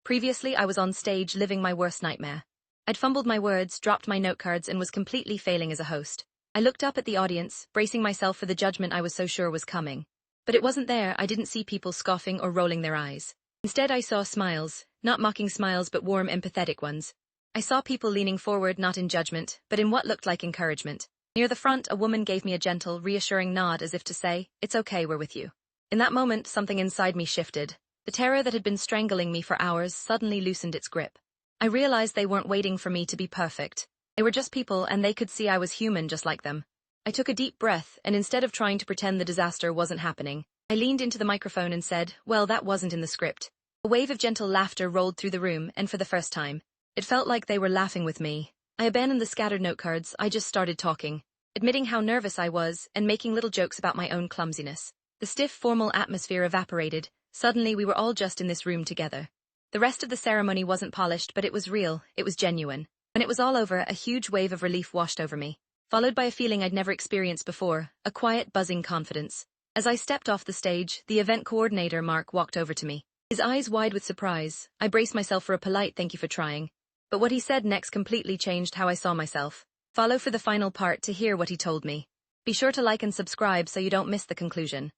Previously, I was on stage living my worst nightmare. I'd fumbled my words, dropped my note cards, and was completely failing as a host. I looked up at the audience, bracing myself for the judgment I was so sure was coming. But it wasn't there. I didn't see people scoffing or rolling their eyes. Instead, I saw smiles, not mocking smiles but warm, empathetic ones. I saw people leaning forward, not in judgment, but in what looked like encouragement. Near the front, a woman gave me a gentle, reassuring nod as if to say, "It's okay, we're with you." In that moment, something inside me shifted. The terror that had been strangling me for hours suddenly loosened its grip. I realized they weren't waiting for me to be perfect. They were just people, and they could see I was human just like them. I took a deep breath, and instead of trying to pretend the disaster wasn't happening, I leaned into the microphone and said, "Well, that wasn't in the script." A wave of gentle laughter rolled through the room, and for the first time, it felt like they were laughing with me. I abandoned the scattered note cards. I just started talking, admitting how nervous I was and making little jokes about my own clumsiness. The stiff, formal atmosphere evaporated. Suddenly, we were all just in this room together. The rest of the ceremony wasn't polished, but it was real, it was genuine. When it was all over, a huge wave of relief washed over me, followed by a feeling I'd never experienced before, a quiet, buzzing confidence. As I stepped off the stage, the event coordinator, Mark, walked over to me. His eyes wide with surprise. I braced myself for a polite "thank you for trying." But what he said next completely changed how I saw myself. Follow for the final part to hear what he told me. Be sure to like and subscribe so you don't miss the conclusion.